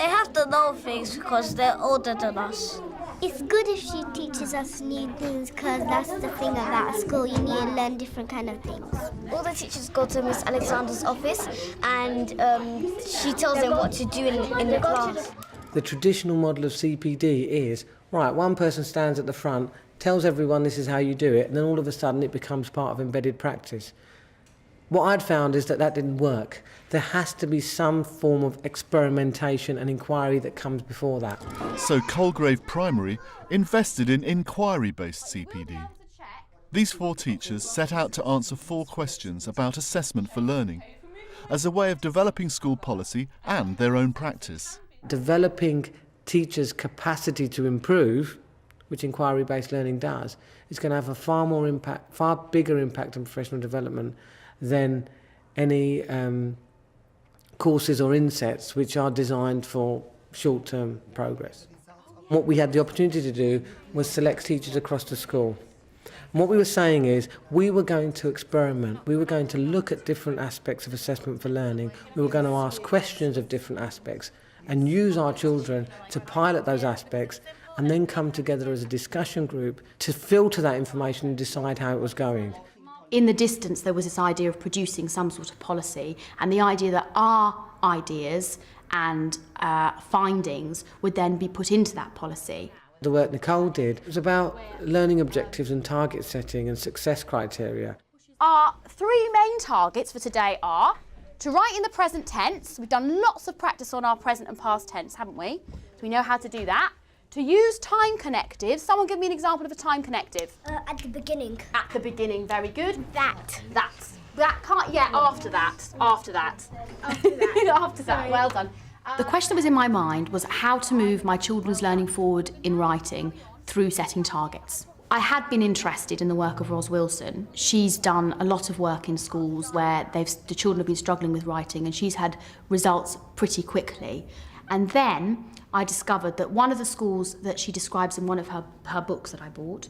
They have to know things because they're older than us. It's good if she teaches us new things because that's the thing about school. You need to learn different kind of things. All the teachers go to Miss Alexander's office and she tells them what to do in the class. The traditional model of CPD is, right, one person stands at the front, tells everyone this is how you do it, and then all of a sudden it becomes part of embedded practice. What I'd found is that didn't work. There has to be some form of experimentation and inquiry that comes before that. So Colegrave Primary invested in enquiry-based CPD. These 4 teachers set out to answer 4 questions about assessment for learning, as a way of developing school policy and their own practice. Developing teachers' capacity to improve, which inquiry-based learning does, is going to have a far bigger impact on professional development than any courses or insets which are designed for short-term progress. What we had the opportunity to do was select teachers across the school. And what we were saying is we were going to experiment, we were going to look at different aspects of assessment for learning, we were going to ask questions of different aspects and use our children to pilot those aspects and then come together as a discussion group to filter that information and decide how it was going. In the distance, there was this idea of producing some sort of policy, and the idea that our ideas and findings would then be put into that policy. The work Nicole did was about learning objectives and target setting and success criteria. Our 3 main targets for today are to write in the present tense. We've done lots of practice on our present and past tense, haven't we? So we know how to do that. To use time connectives. Someone give me an example of a time connective. At the beginning. At the beginning, very good. That. That can't, yeah, after that. After that. After that, well done. The question that was in my mind was how to move my children's learning forward in writing through setting targets. I had been interested in the work of Ros Wilson. She's done a lot of work in schools where the children have been struggling with writing, and she's had results pretty quickly. And then I discovered that one of the schools that she describes in one of her books that I bought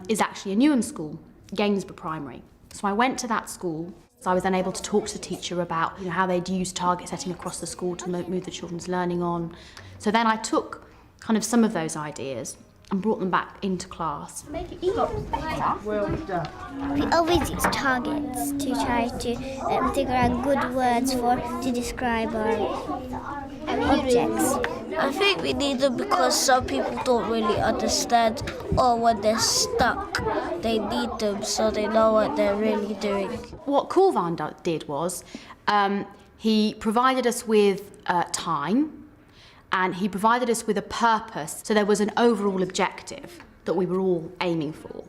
is actually a Newham school, Gainsborough Primary. So I went to that school. So I was then able to talk to the teacher about how they'd use target setting across the school to move the children's learning on. So then I took kind of some of those ideas and brought them back into class. We always use targets to try to figure out good words to describe our objects. I think we need them because some people don't really understand, or when they're stuck, they need them so they know what they're really doing. What Kulvarn did was he provided us with time, and he provided us with a purpose, so there was an overall objective that we were all aiming for.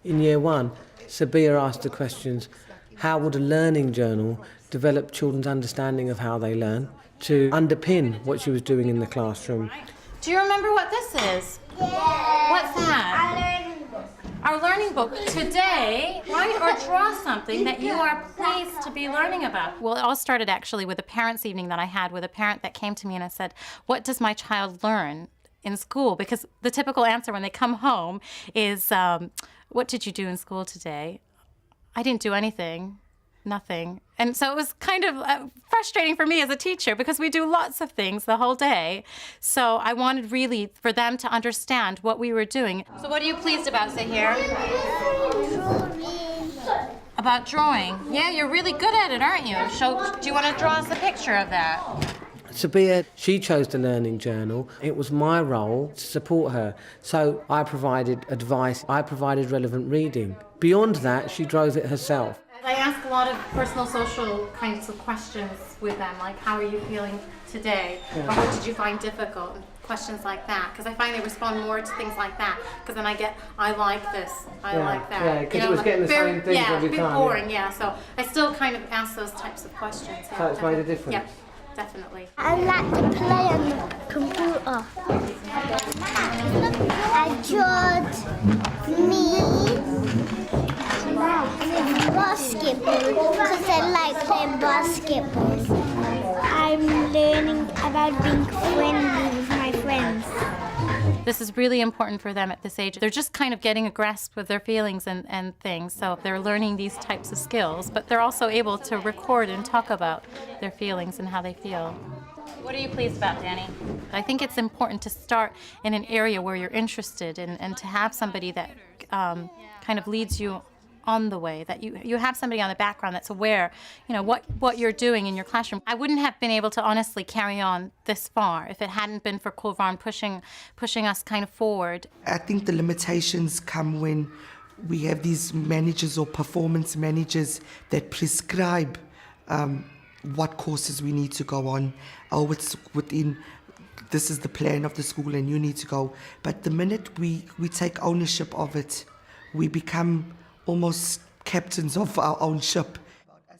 In year 1, Sabiha asked the questions, how would a learning journal develop children's understanding of how they learn to underpin what she was doing in the classroom? Do you remember what this is? Yeah. What's that? Our learning book. Today, write or draw something that you are pleased to be learning about. Well, it all started actually with a parents' evening that I had with a parent that came to me and I said, what does my child learn in school? Because the typical answer when they come home is, what did you do in school today? I didn't do anything. Nothing. And so it was kind of frustrating for me as a teacher because we do lots of things the whole day. So I wanted really for them to understand what we were doing. So what are you pleased about, Zahir? About drawing. Yeah, you're really good at it, aren't you? So do you want to draw us a picture of that? Sabiha, she chose the learning journal. It was my role to support her. So I provided advice, I provided relevant reading. Beyond that, she drove it herself. I ask a lot of personal, social kinds of questions with them, like how are you feeling today? Yeah. Or what did you find difficult? Questions like that, because I find they respond more to things like that. Because then I get, I like this, I like that. Yeah, because it was getting the same things every time. Yeah, a bit boring, yeah. So I still kind of ask those types of questions. So it's made a difference? Yeah, definitely. I like to play on the computer. I drew me basketball because I like playing basketball. I'm learning about being friendly with my friends. This is really important for them at this age. They're just kind of getting a grasp of their feelings and things, so they're learning these types of skills, but they're also able to record and talk about their feelings and how they feel. What are you pleased about, Danny? I think it's important to start in an area where you're interested and to have somebody that kind of leads you on the way, that you have somebody on the background that's aware, what you're doing in your classroom. I wouldn't have been able to honestly carry on this far if it hadn't been for Kulvarn pushing us kind of forward. I think the limitations come when we have these managers or performance managers that prescribe what courses we need to go on. Oh, it's within, this is the plan of the school and you need to go. But the minute we take ownership of it, we become almost captains of our own ship.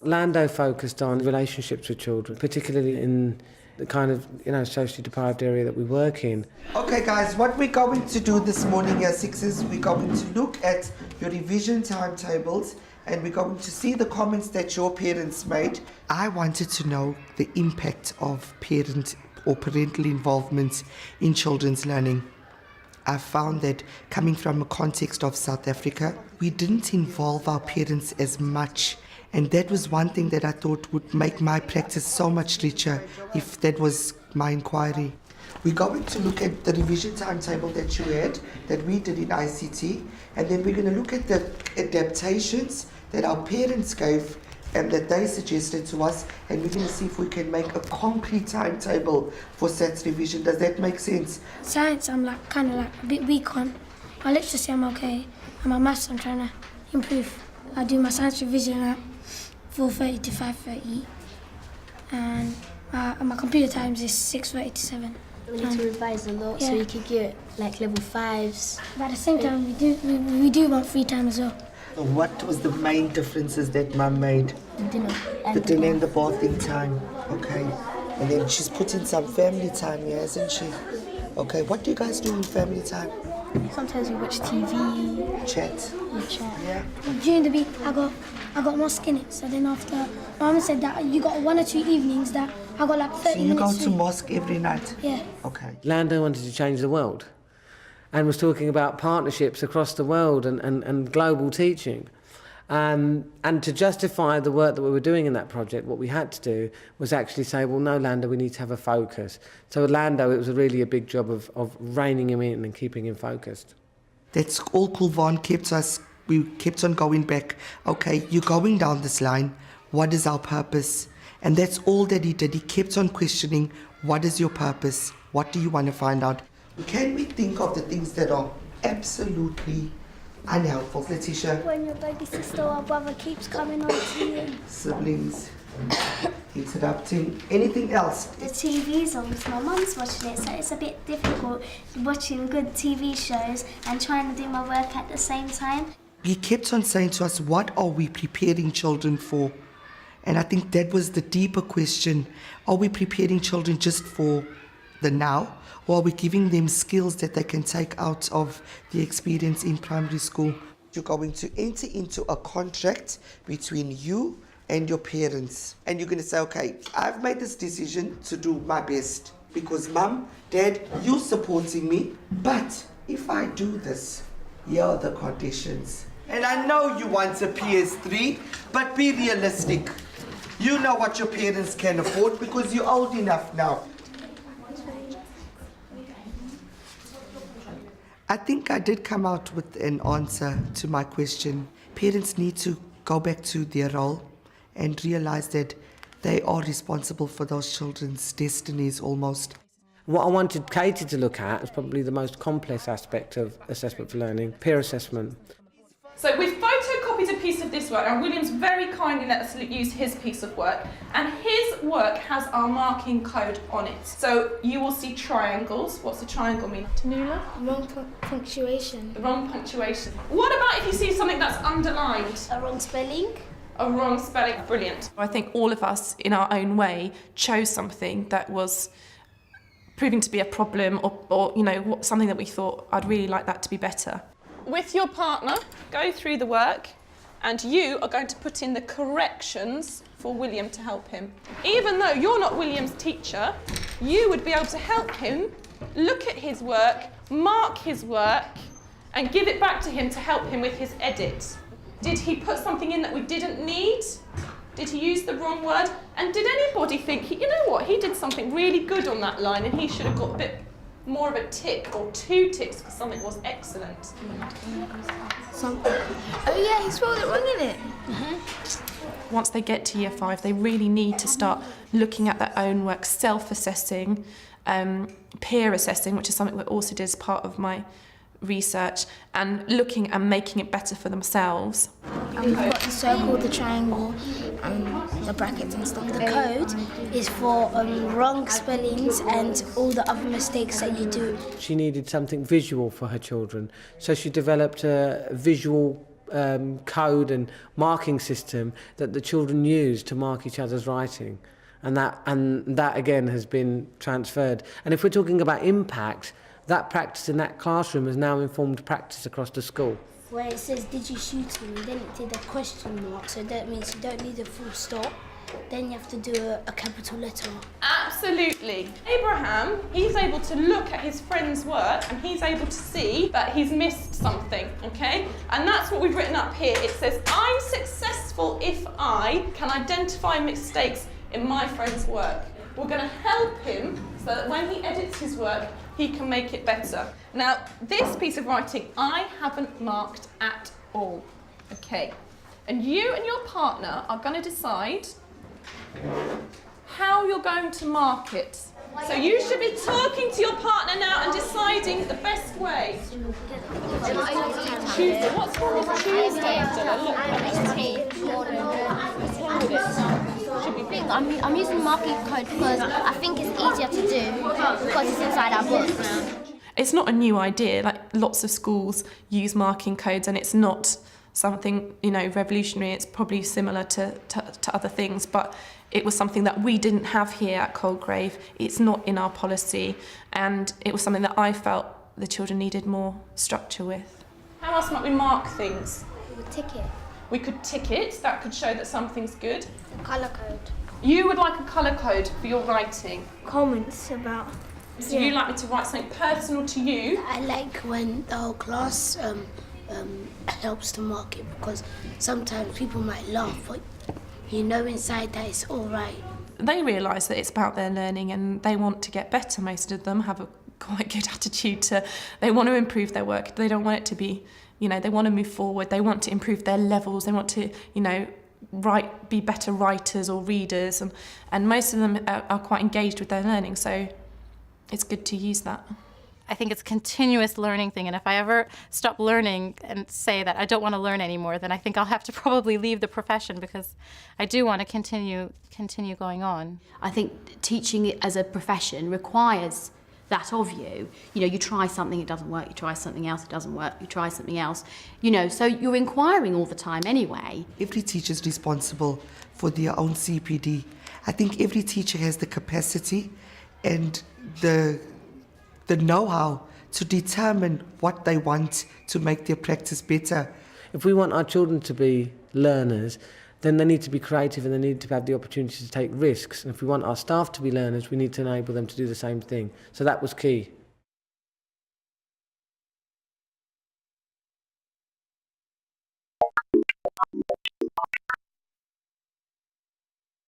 Lando focused on relationships with children, particularly in the kind of, socially deprived area that we work in. Okay guys, what we're going to do this morning, Year 6s, we're going to look at your revision timetables and we're going to see the comments that your parents made. I wanted to know the impact of parent or parental involvement in children's learning. I found that coming from a context of South Africa, we didn't involve our parents as much. And that was one thing that I thought would make my practice so much richer if that was my inquiry. We're going to look at the revision timetable that you had, that we did in ICT, and then we're going to look at the adaptations that our parents gave and that they suggested to us, and we're going to see if we can make a concrete timetable for SATS revision. Does that make sense? Science, I'm kind of a bit weak on. My literacy, I'm okay. And my maths, I'm trying to improve. I do my science revision at 4:30 to 5:30, and my computer times is 6:30 to 7. We need to revise a lot so you could get like level 5s. But at the same time, we do want free time as well. What was the main differences that Mum made? The dinner. The dinner and the bathing time. Okay. And then she's put in some family time here, hasn't she? Okay. What do you guys do in family time? Sometimes we watch TV. Chat. We chat. Yeah. During the week, I got mosque in it. So then after, Mum said that you got 1 or 2 evenings that I got like 30 minutes. So you go to mosque every night? Yeah. Okay. Lando wanted to change the world and was talking about partnerships across the world and global teaching. And to justify the work that we were doing in that project, what we had to do was actually say, well, no, Lando, we need to have a focus. So with Lando, it was really a big job of reining him in and keeping him focused. That's all Kulvarn kept us. We kept on going back. Okay, you're going down this line. What is our purpose? And that's all that he did. He kept on questioning, what is your purpose? What do you want to find out? Can we think of the things that are absolutely unhelpful, Letitia? When your baby sister or brother keeps coming on to you. Siblings interrupting. Anything else? The TV's on because my mum's watching it, so it's a bit difficult watching good TV shows and trying to do my work at the same time. He kept on saying to us, what are we preparing children for? And I think that was the deeper question. Are we preparing children just for the now? Or are we giving them skills that they can take out of the experience in primary school? You're going to enter into a contract between you and your parents. And you're going to say, okay, I've made this decision to do my best because Mum, Dad, you're supporting me. But if I do this, here are the conditions. And I know you want a PS3, but be realistic. You know what your parents can afford because you're old enough now. I think I did come out with an answer to my question. Parents need to go back to their role and realize that they are responsible for those children's destinies almost. What I wanted Katie to look at was probably the most complex aspect of assessment for learning, peer assessment. So we've photocopied a piece of this work, and William's very kindly let us use his piece of work, and his work has our marking code on it. So you will see triangles. What's a triangle mean? Tanula? Wrong punctuation. The wrong punctuation. What about if you see something that's underlined? A wrong spelling. A wrong spelling. Brilliant. I think all of us, in our own way, chose something that was proving to be a problem or something that we thought, I'd really like that to be better. With your partner, go through the work and you are going to put in the corrections for William to help him. Even though you're not William's teacher, you would be able to help him look at his work, mark his work, and give it back to him to help him with his edit. Did he put something in that we didn't need? Did he use the wrong word? And did anybody think, you know what, he did something really good on that line and he should have got a bit more of a tick or 2 ticks because something was excellent? Something. Oh yeah, he spelled it wrong, innit? Once they get to year 5, they really need to start looking at their own work, self-assessing, peer assessing, which is something we also did as part of my research, and looking and making it better for themselves. And we've got the circle, the triangle, and the brackets and stuff. The code is for wrong spellings and all the other mistakes that you do. She needed something visual for her children, so she developed a visual code and marking system that the children use to mark each other's writing, and that again has been transferred. And if we're talking about impact, that practice in that classroom has now informed practice across the school. Where it says, did you shoot him? Then it did a question mark, so that means you don't need a full stop. Then you have to do a capital letter. Absolutely. Abraham, he's able to look at his friend's work and he's able to see that he's missed something, okay? And that's what we've written up here. It says, I'm successful if I can identify mistakes in my friend's work. We're going to help him so that when he edits his work, he can make it better. Now, this piece of writing, I haven't marked at all, okay? And you and your partner are going to decide how you're going to mark it. So you should be talking to your partner now and deciding the best way. Tuesday. What's wrong with Tuesday? I'm using marking code because I think it's easier to do because it's inside our books. It's not a new idea. Like, lots of schools use marking codes, and it's not something, you know, revolutionary. It's probably similar to other things, but it was something that we didn't have here at Colegrave. It's not in our policy, and it was something that I felt the children needed more structure with. How else might we mark things? We would tick it. We could tick it. That could show that something's good. The colour code. You would like a colour code for your writing. Comments about... So you'd like me to write something personal to you? I like when the whole class helps to mark it, because sometimes people might laugh, but you know inside that it's all right. They realise that it's about their learning and they want to get better. Most of them have a quite good attitude to, they want to improve their work. They don't want it to be, you know, they want to move forward. They want to improve their levels. They want to, you know, be better writers or readers. And most of them are quite engaged with their learning. So it's good to use that. I think it's a continuous learning thing, and if I ever stop learning and say that I don't want to learn anymore, then I think I'll have to probably leave the profession, because I do want to continue going on. I think teaching it as a profession requires that of you. You know, you try something, it doesn't work, you try something else, it doesn't work, you try something else. You know, so you're inquiring all the time anyway. Every teacher is responsible for their own CPD. I think every teacher has the capacity and the know-how to determine what they want to make their practice better. If we want our children to be learners, then they need to be creative and they need to have the opportunity to take risks. And if we want our staff to be learners, we need to enable them to do the same thing. So that was key.